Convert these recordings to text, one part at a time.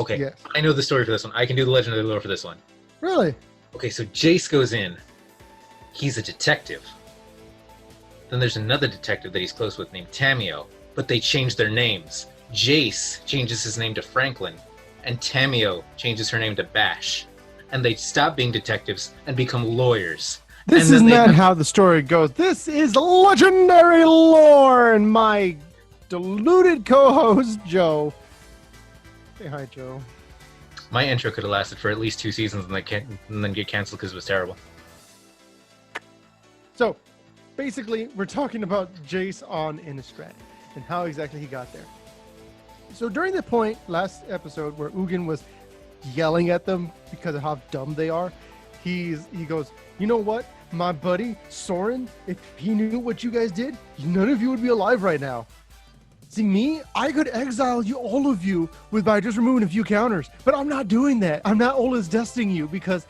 Okay, Yes. I know the story for this one. I can do the legend of the lore for this one. Really? Okay, so Jace goes in. He's a detective. Then there's another detective that he's close with named Tamio, but they change their names. Jace changes his name to Franklin, and Tamio changes her name to Bash. And they stop being detectives and become lawyers. This And is then they not have- how the story goes. This is legendary lore, and my deluded co-host Joe. Say hi, Joe. My intro could have lasted for at least 2 seasons and then get canceled because it was terrible. So, basically, we're talking about Jace on Innistrad and how exactly he got there. So during the point last episode where Ugin was yelling at them because of how dumb they are, he goes, you know what, my buddy Soren, if he knew what you guys did, none of you would be alive right now. See, me, I could exile you, all of you, by just removing a few counters, but I'm not doing that. I'm not always dusting you because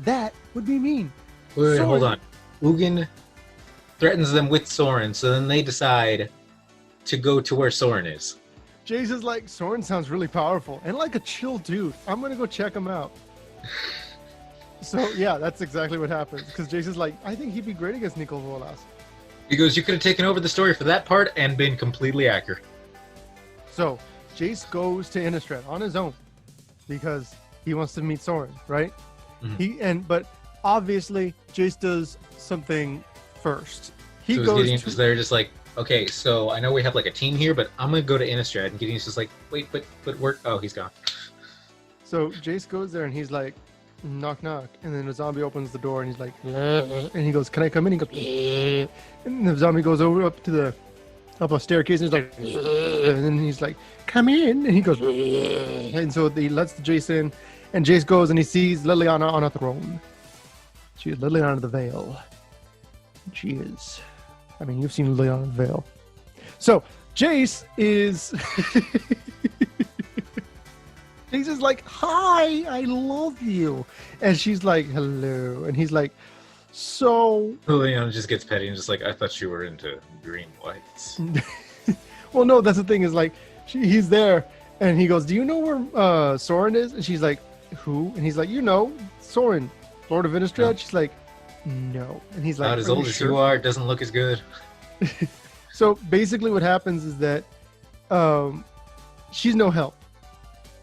that would be mean. Wait, Soren- hold on. Ugin threatens them with Soren, so then they decide to go to where Soren is. Jace is like, Soren sounds really powerful and like a chill dude. I'm going to go check him out. So, yeah, that's exactly what happens. Because Jace is like, I think he'd be great against Nicol Volas. He goes, you could have taken over the story for that part and been completely accurate. So, Jace goes to Innistrad on his own because he wants to meet Soren, right? Mhm. But obviously, Jace does something first. He So goes Gideon's to... just there just like, okay, so I know we have like a team here, but I'm going to go to Innistrad. And Gideon's just like, wait, but we're... Oh, he's gone. So Jace goes there and he's like, knock, knock. And then the zombie opens the door and he's like, and he goes, can I come in? He goes, and the zombie goes up a staircase and he's like, and then he's like, come in. And he goes, and so he lets Jace in, and Jace goes and he sees Liliana on a throne. She is Liliana the Veil. She is. I mean, you've seen Liliana the Veil. So Jace is... Jace is like, hi, I love you. And she's like, hello. And he's like, so... Liliana just gets petty and just like, I thought you were into green whites. Well, no, that's the thing is like, he's there and he goes, do you know where Soren is? And she's like, who? And he's like, you know, Soren, Lord of Innistrad. No. She's like, no. And he's like, Not as "Are you old as sure?" you are, doesn't look as good. So basically what happens is that she's no help.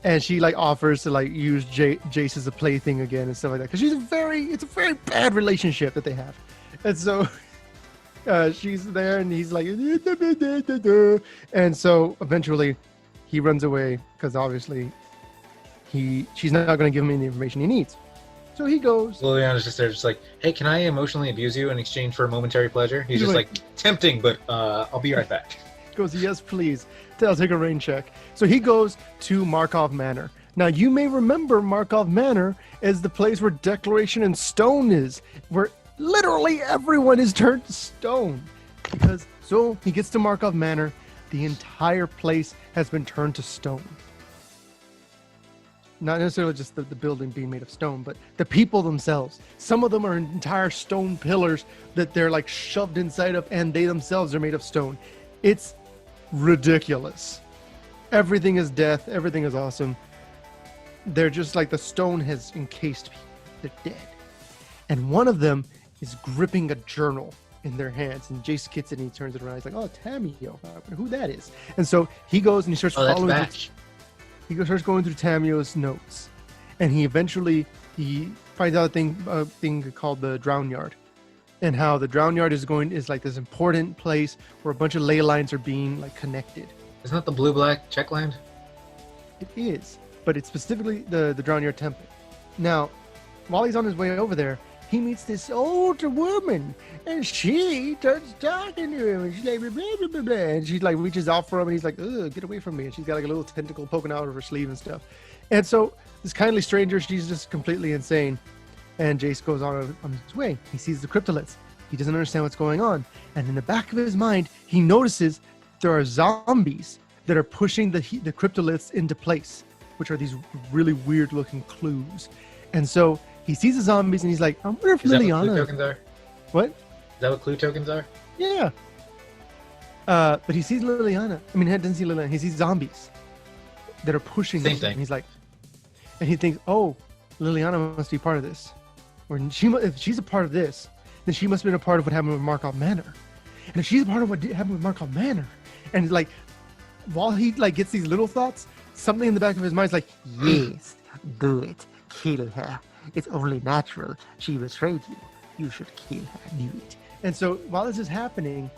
And she like offers to like use Jace as a plaything again and stuff like that. Because it's a very bad relationship that they have. And so she's there and he's like, and so eventually he runs away because obviously she's not going to give him any information he needs. So he goes. Liliana's just there, just like, hey, can I emotionally abuse you in exchange for a momentary pleasure? He's just like, tempting, but I'll be right back. Goes, yes, please. I'll take a rain check. So he goes to Markov Manor. Now, you may remember Markov Manor as the place where Declaration in Stone is, where literally everyone is turned to stone. So he gets to Markov Manor. The entire place has been turned to stone. Not necessarily just the building being made of stone, but the people themselves. Some of them are entire stone pillars that they're like shoved inside of, and they themselves are made of stone. It's ridiculous. Everything is death. Everything is awesome. They're just like the stone has encased people. They're dead. And one of them is gripping a journal in their hands. And Jace gets it and he turns it around. He's like, oh, Tamio. I wonder who that is. And so he goes and he starts That's following. Bash. He starts going through Tamio's notes. And he finds out a thing called the Drown Yard. And how the Drown Yard is like this important place where a bunch of ley lines are being like connected. Isn't that the blue-black checkland? It is, but it's specifically the Drown Yard Temple. Now, while he's on his way over there, he meets this older woman, and she starts talking to him, and she's like, blah, blah, blah, blah, and she like reaches out for him, and he's like, ugh, get away from me, and she's got like a little tentacle poking out of her sleeve and stuff. And so this kindly stranger, she's just completely insane. And Jace goes on his way. He sees the cryptoliths. He doesn't understand what's going on. And in the back of his mind, he notices there are zombies that are pushing the cryptoliths into place, which are these really weird looking clues. And so he sees the zombies and he's like, I wonder if Is that what clue Liliana... tokens are? What? Is that what clue tokens are? Yeah. But he sees Liliana. I mean, he doesn't see Liliana. He sees zombies. that are pushing Same this. thing. And he's like, and he thinks, oh, Liliana must be part of this. Or if she's a part of this, then she must have been a part of what happened with Markov Manor. And if she's a part of what happened with Markov Manor, and like, while he like gets these little thoughts, something in the back of his mind is like, Yes, do it. Kill her. It's only natural. She betrayed you. You should kill her. Do it. and so while this is happening,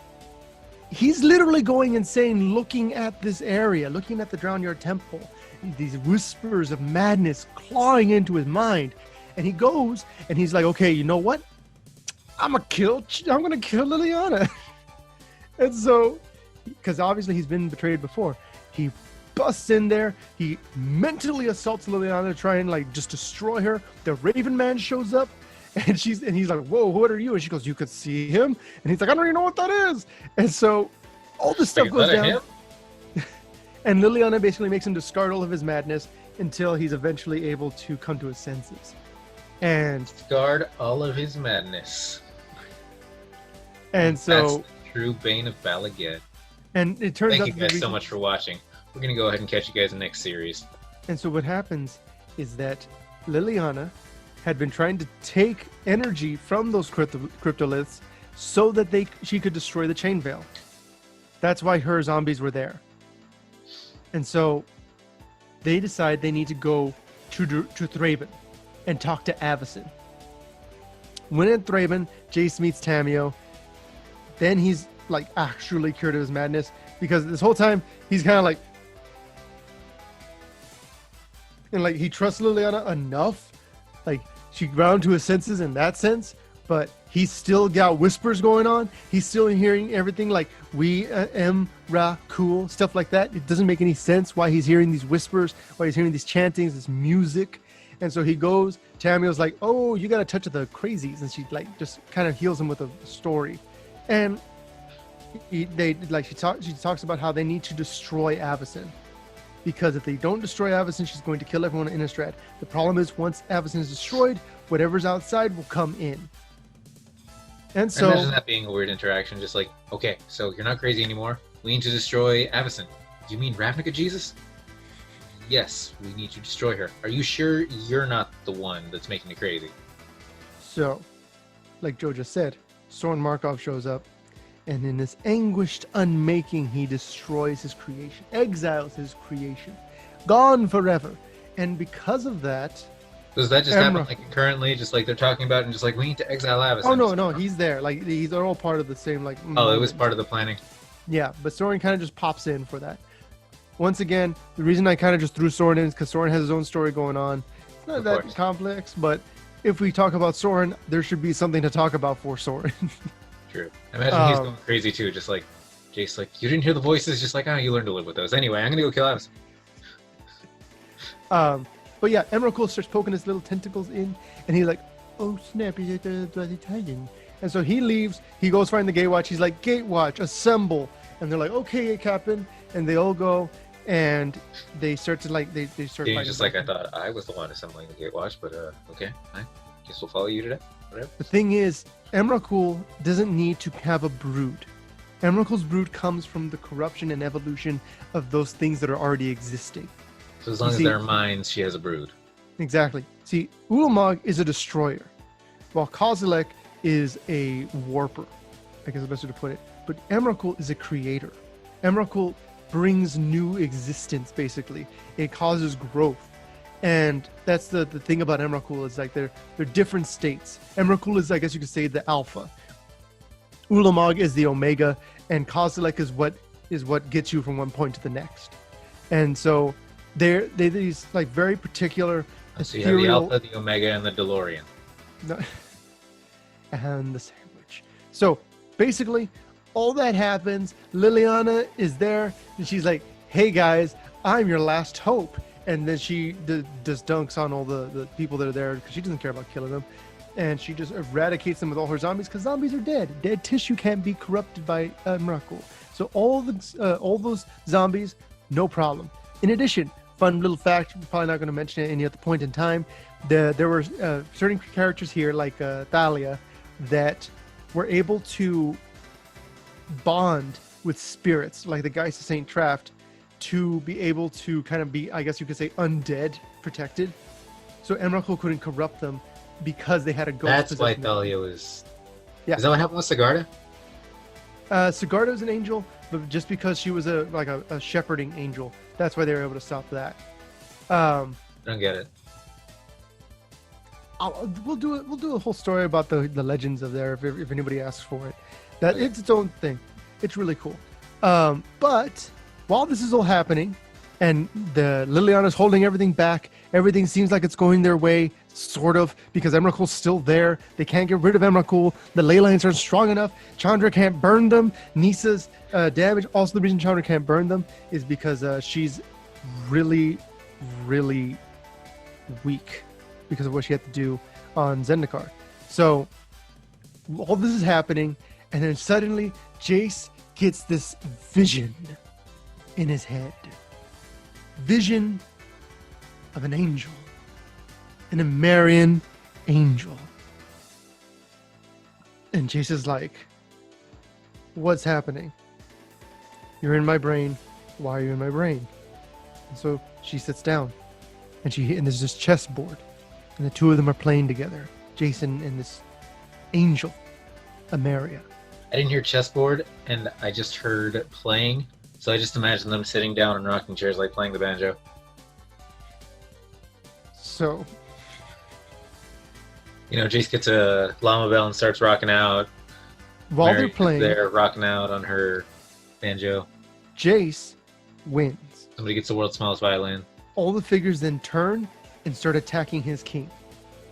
he's literally going insane, looking at this area, looking at the Drownyard Temple, these whispers of madness clawing into his mind. And he goes and he's like, okay, you know what? I'm gonna kill Liliana. And so, because obviously he's been betrayed before, he busts in there. He mentally assaults Liliana to try and like just destroy her. The Raven Man shows up, and he's like, "Whoa, what are you?" And she goes, "You could see him." And he's like, "I don't even know what that is." And so, all this stuff goes down. And Liliana basically makes him discard all of his madness until he's eventually able to come to his senses. And Discard all of his madness. And so, that's the true bane of Balaget. and it turns out Thank you that guys so much for watching. We're gonna go ahead and catch you guys in the next series. And so what happens is that Liliana had been trying to take energy from those cryptoliths so that she could destroy the chain veil. That's why her zombies were there. And so they decide they need to go to Thraben and talk to Avacyn. When at Thraben, Jace meets Tamio. Then he's like actually cured of his madness, because this whole time he's kind of like, and like he trusts Liliana enough, like she ground to his senses in that sense, but he's still got whispers going on. He's still hearing everything like we ra cool stuff like that. It doesn't make any sense why he's hearing these whispers, why he's hearing these chantings, this music. And so he goes. Tamio's like, "Oh, you got a touch of the crazies," and she like just kind of heals him with a story. And she talks about how they need to destroy Avacyn, because if they don't destroy Avacyn, she's going to kill everyone in Innistrad. The problem is, once Avacyn is destroyed, whatever's outside will come in. And so, imagine that being a weird interaction. Just like, okay, so you're not crazy anymore. We need to destroy Avacyn. You mean Ravnica Jesus? Yes, we need to destroy her. Are you sure you're not the one that's making it crazy? So, like Joe just said, Soren Markov shows up, and in this anguished unmaking, he destroys his creation, exiles his creation, gone forever. And because of that, Does that just happen like concurrently? Just like they're talking about it and just like, we need to exile Avacyn. Oh, no, he's there. Like, they're all part of the same, like... Oh, it was part of the planning. Yeah, but Soren kind of just pops in for that. Once again, the reason I kind of just threw Soren in is because Soren has his own story going on. It's not that complex, but if we talk about Soren, there should be something to talk about for Soren. True. Imagine he's going crazy too, just like, Jace, like, you didn't hear the voices, just like, you learned to live with those. Anyway, I'm gonna go kill Avacyn. But yeah, Emrakul starts poking his little tentacles in, and he's like, "Oh snap, he's Italian." And so he leaves, he goes find the Gatewatch, he's like, "Gatewatch, assemble." And they're like, "Okay, Captain." And they all go, and they start to like, they start fighting. Just like, I thought I was the one assembling the Gatewatch, but okay, I guess we'll follow you today. Whatever. The thing is, Emrakul doesn't need to have a brood. Emrakul's brood comes from the corruption and evolution of those things that are already existing. So as long as they're minds, she has a brood. Exactly. See, Ulamog is a destroyer, while Kozilek is a warper. I guess the best way to put it. But Emrakul is a creator. Emrakul brings new existence, basically. It causes growth. And that's the thing about Emrakul, is like they're different states. Emrakul is, I guess you could say, the alpha. Ulamog is the omega, and Kozilek is what gets you from one point to the next. And so they're these like very particular So you have the Alpha, the Omega, and the DeLorean. No, and the sandwich. So basically, all that happens. Liliana is there, and she's like, "Hey guys, I'm your last hope." And then she just dunks on all the people that are there, because she doesn't care about killing them. And she just eradicates them with all her zombies, because zombies are dead. Dead tissue can't be corrupted by Emrakul. So all those zombies, no problem. In addition, fun little fact, we're probably not going to mention it any other point in time, there were certain characters here, like Thalia, that were able to bond with spirits, like the Geist of St. Traft, to be able to kind of be, I guess you could say, undead protected. So Emrakul couldn't corrupt them because they had a ghost. That's why possessing them. Thalia was. Yeah. Is that what happened with Sigarda? Sigarda was an angel, but just because she was a shepherding angel, that's why they were able to stop that. I don't get it. We'll do a whole story about the legends of there if anybody asks for it. That it's its own thing. It's really cool. But while this is all happening, and the Liliana's holding everything back, everything seems like it's going their way, sort of, because Emrakul's still there. They can't get rid of Emrakul. The ley lines aren't strong enough. Chandra can't burn them. Nisa's damage. Also, the reason Chandra can't burn them is because she's really, really weak because of what she had to do on Zendikar. So all this is happening, and then suddenly Jace gets this vision in his head. Vision of an angel. An Emerian angel. And Jace is like, what's happening? You're in my brain. Why are you in my brain? And so she sits down, and there's this chessboard, and the two of them are playing together. Jason and this angel, Emeria. I didn't hear chessboard, and I just heard playing. So I just imagine them sitting down in rocking chairs, like playing the banjo. So, Jace gets a llama bell and starts rocking out. while Mary they're playing, they're rocking out on her banjo. Jace wins. Somebody gets the world's smallest violin. All the figures then turn and start attacking his king.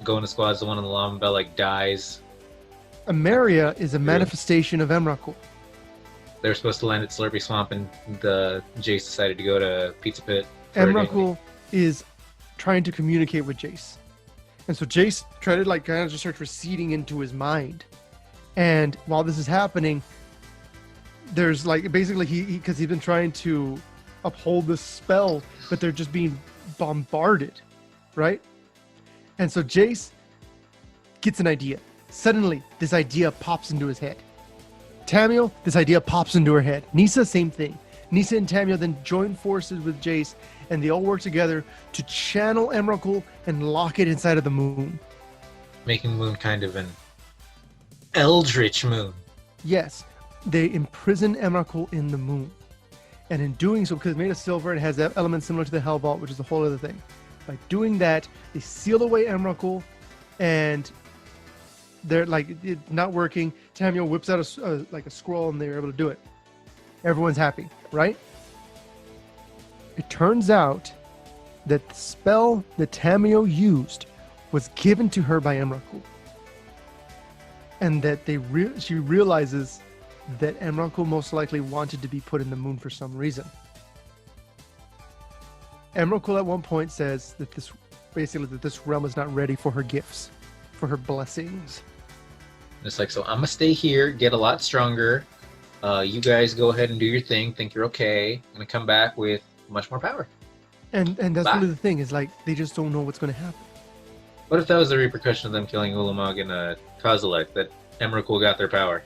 Go into squads. The one on the llama bell dies. Emeria is a manifestation of Emrakul. They were supposed to land at Slurpy Swamp, and the Jace decided to go to Pizza Pit. for a game. Emrakul is trying to communicate with Jace. And so Jace tried to kind of just start receding into his mind. And while this is happening, there's basically because he's been trying to uphold this spell, but they're just being bombarded, right? And so Jace gets an idea. Suddenly, this idea pops into his head. Tamio, this idea pops into her head. Nisa, same thing. Nisa and Tamio then join forces with Jace, and they all work together to channel Emrakul and lock it inside of the moon. Making the moon kind of an Eldritch moon. Yes, they imprison Emrakul in the moon. And in doing so, because it's made of silver and has that element similar to the Hell Vault, which is a whole other thing. By doing that, they seal away Emrakul, and they're it's not working. Tamio whips out a scroll, and they're able to do it. Everyone's happy, right? It turns out that the spell that Tamio used was given to her by Emrakul, and that she realizes that Emrakul most likely wanted to be put in the moon for some reason. Emrakul at one point says that this realm is not ready for her gifts, for her blessings. It's so I'm gonna stay here, get a lot stronger. You guys go ahead and do your thing. Think you're okay. I'm gonna come back with much more power. And that's Bye. really the thing is they just don't know what's going to happen. What if that was the repercussion of them killing Ulamog and Kozilek, that Emrakul got their power?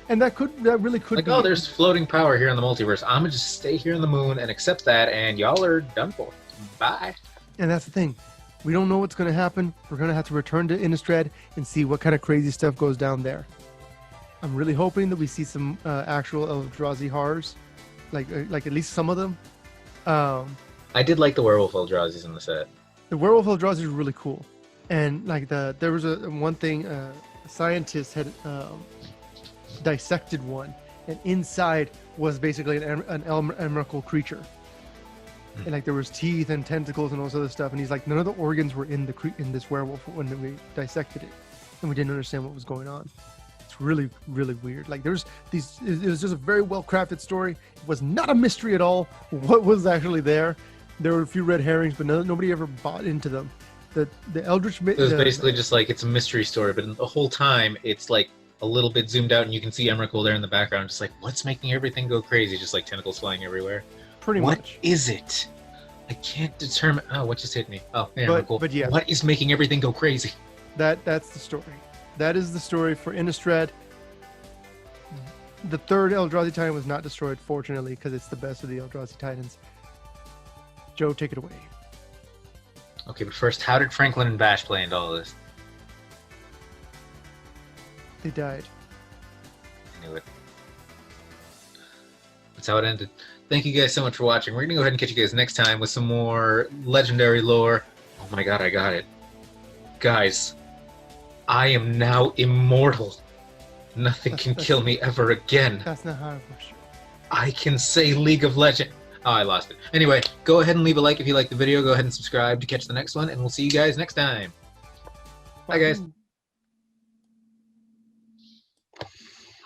And that really could be. Oh, there's floating power here in the multiverse. I'm gonna just stay here in the moon and accept that, and y'all are done for. Bye. And that's the thing. We don't know what's going to happen. We're going to have to return to Innistrad and see what kind of crazy stuff goes down there. I'm really hoping that we see some actual Eldrazi horrors, like at least some of them. I did like the werewolf Eldrazi's in the set. The werewolf Eldrazi are really cool, and there was one thing a scientist had dissected one, and inside was basically an Emrakul creature. And there was teeth and tentacles and all this other stuff, and he's like, none of the organs were in this werewolf when we dissected it, and we didn't understand what was going on. It's really, really weird. There's these. It was just a very well crafted story. It was not a mystery at all. What was actually there? There were a few red herrings, but nobody ever bought into them. The Eldritch. It was basically just it's a mystery story, but the whole time it's a little bit zoomed out, and you can see Emrakul there in the background, just what's making everything go crazy? Just tentacles flying everywhere. Pretty much. What is it? I can't determine. Oh, what just hit me? Oh, yeah, but yeah. What is making everything go crazy? That's the story. That is the story for Innistrad. The third Eldrazi Titan was not destroyed, fortunately, because it's the best of the Eldrazi Titans. Joe, take it away. Okay, but first, how did Franklin and Bash play into all this? They died. I knew it. That's how it ended. Thank you guys so much for watching. We're going to go ahead and catch you guys next time with some more legendary lore. Oh my god, I got it. Guys, I am now immortal. Nothing can kill me ever again. That's not how it works. I can say League of Legends. Oh, I lost it. Anyway, go ahead and leave a like if you liked the video. Go ahead and subscribe to catch the next one, and we'll see you guys next time. Bye, guys.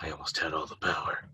I almost had all the power.